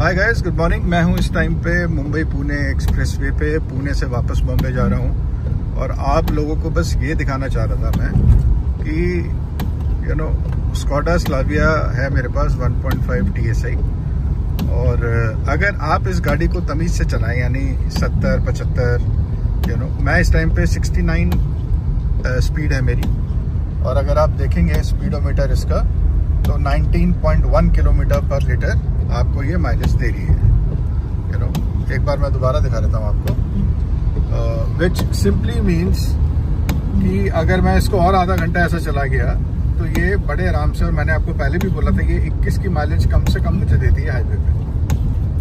Hi guys, good morning. मैं हूं इस टाइम पे मुंबई पुणे एक्सप्रेसवे पे, पुणे से वापस बॉम्बे जा रहा हूं। और आप लोगों को बस ये दिखाना चाह रहा था मैं कि स्कोडा स्लाविया है मेरे पास 1.5 TSI। और अगर आप इस गाड़ी को तमीज़ से चलाएं, यानी 70-75, मैं इस टाइम पे 69 स्पीड है मेरी। और अगर आप देखेंगे स्पीडोमीटर इसका, तो 19.1 किलोमीटर पर लीटर आपको ये माइलेज दे रही है। एक बार मैं दोबारा दिखा देता हूँ आपको, विच सिंपली मीन्स कि अगर मैं इसको और आधा घंटा ऐसा चला गया तो ये बड़े आराम से, और मैंने आपको पहले भी बोला था, ये 21 की माइलेज कम से कम मुझे देती है हाईवे पे,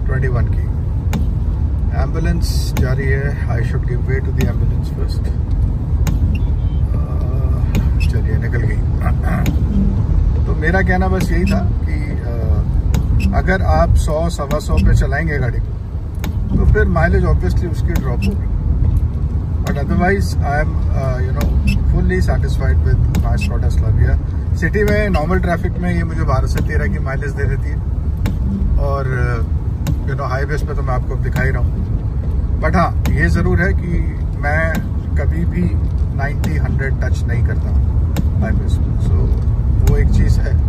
21 की। एम्बुलेंस जा रही है, I should give way to the ambulance first. चलिए, निकल गई। तो मेरा कहना बस यही था कि अगर आप 100-125 पे चलाएंगे गाड़ी को तो फिर माइलेज ऑब्वियसली उसकी ड्रॉप होगी, but otherwise I am fully satisfied with my Skoda Slavia. City में नॉर्मल ट्रैफिक में ये मुझे 12 से 13 की माइलेज दे देती है, और हाईवेज पे तो मैं आपको दिखा ही रहा हूँ। बट हाँ, ये ज़रूर है कि मैं कभी भी 90-100 टच नहीं करता हूँ हाईवेज में। सो वो एक चीज़ है।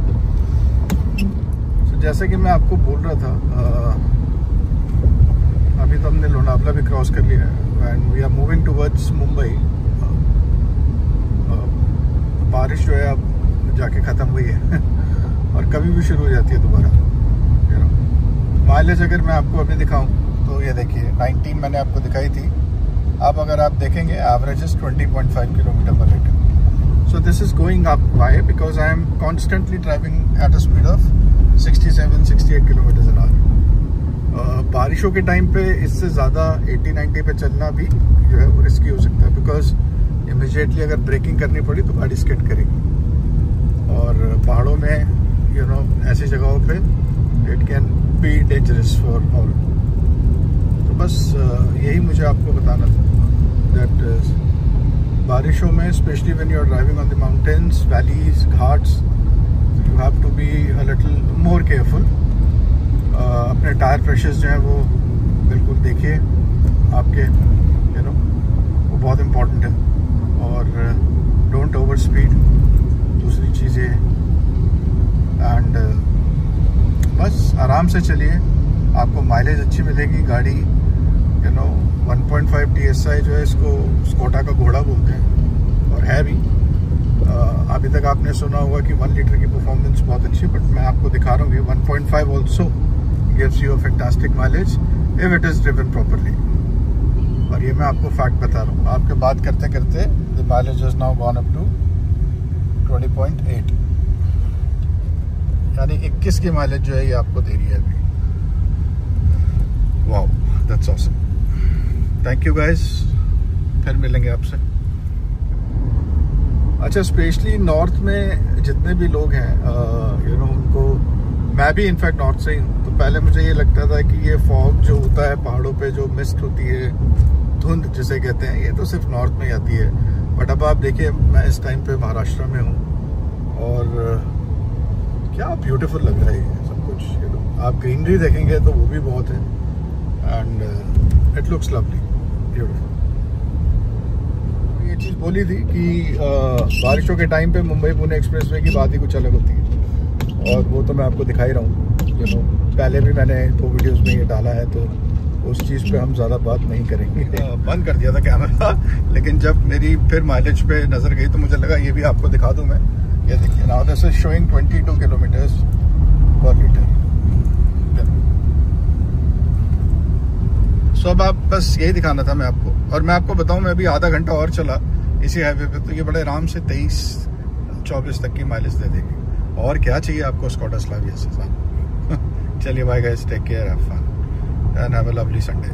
जैसे कि मैं आपको बोल रहा था, अभी तो हमने लोनावला भी क्रॉस कर लिया है and we are moving towards Mumbai. बारिश जो है अब जाके ख़त्म हुई है और कभी भी शुरू हो जाती है दोबारा। माइलेज अगर मैं आपको अभी दिखाऊं तो ये देखिए 19 मैंने आपको दिखाई थी। अब अगर आप देखेंगे एवरेज इज 20.5 किलोमीटर पर litre. So this is going up. Why? Because I am constantly driving at a speed of 67-68 kilometers an hour. बारिशों के टाइम पे इससे ज़्यादा 80-90 पे चलना भी जो है वो रिस्की हो सकता है, बिकॉज इमीडिएटली अगर ब्रेकिंग करनी पड़ी तो गाड़ी स्किड करेगी। और पहाड़ों में ऐसी जगहों पे it can be dangerous for all. तो बस यही मुझे आपको बताना था, दैट बारिशों में specially when you are driving on the mountains, valleys, ghats, you have to be a little more careful. अपने टायर प्रेशर्स जो हैं वो बिल्कुल देखिए आपके, वो बहुत इम्पोर्टेंट है। और डोंट ओवर स्पीड, दूसरी चीज़ें। एंड बस आराम से चलिए, आपको माइलेज अच्छी मिलेगी। गाड़ी 1.5 TSI जो है, इसको स्कोडा का घोड़ा बोलते हैं, और है भी। अभी तक आपने सुना होगा कि 1 लीटर की परफॉर्मेंस बहुत अच्छी, बट मैं आपको दिखा रहा हूँ कि 1.5 also gives you a fantastic mileage if it is driven properly. और ये मैं आपको फैक्ट बता रहा हूँ। आपके बात करते करते the mileage is now gone up to 20.8, यानी 21 की माइलेज जो है ये आपको दे रही है अभी। Wow, that's awesome. Thank you guys, फिर मिलेंगे आपसे। अच्छा, स्पेशली नॉर्थ में जितने भी लोग हैं, उनको, मैं भी इनफैक्ट नॉर्थ से ही हूँ, तो पहले मुझे ये लगता था कि ये फॉग जो होता है पहाड़ों पे, जो मिस्ट होती है, धुंध जिसे कहते हैं, ये तो सिर्फ नॉर्थ में ही आती है। बट अब आप देखिए, मैं इस टाइम पे महाराष्ट्र में हूँ और क्या ब्यूटीफुल लग रहा है ये सब कुछ। आप ग्रीनरी देखेंगे तो वो भी बहुत है, and it looks lovely, beautiful. ये चीज़ बोली थी कि बारिशों के टाइम पे मुंबई पुणे एक्सप्रेसवे की बात ही कुछ अलग होती है, और वो तो मैं आपको दिखा ही रहा हूँ। पहले भी मैंने 2 वीडियोस में ये डाला है, तो उस चीज़ पे हम ज़्यादा बात नहीं करेंगे। बंद कर दिया था कैमरा, लेकिन जब मेरी फिर माइलेज पे नज़र गई तो मुझे लगा ये भी आपको दिखा दूँ मैं। ये देखिए, now this is showing 22 kilometres पर लीटर। सो अब आप, बस यही दिखाना था मैं आपको। और मैं आपको बताऊं, मैं अभी आधा घंटा और चला इसी हाईवे पे, तो ये बड़े आराम से 23-24 तक की माइलेज दे देगी। और क्या चाहिए आपको स्कोडा स्लाविया से साथ। चलिए, bye guys, take care, have fun and have a lovely Sunday.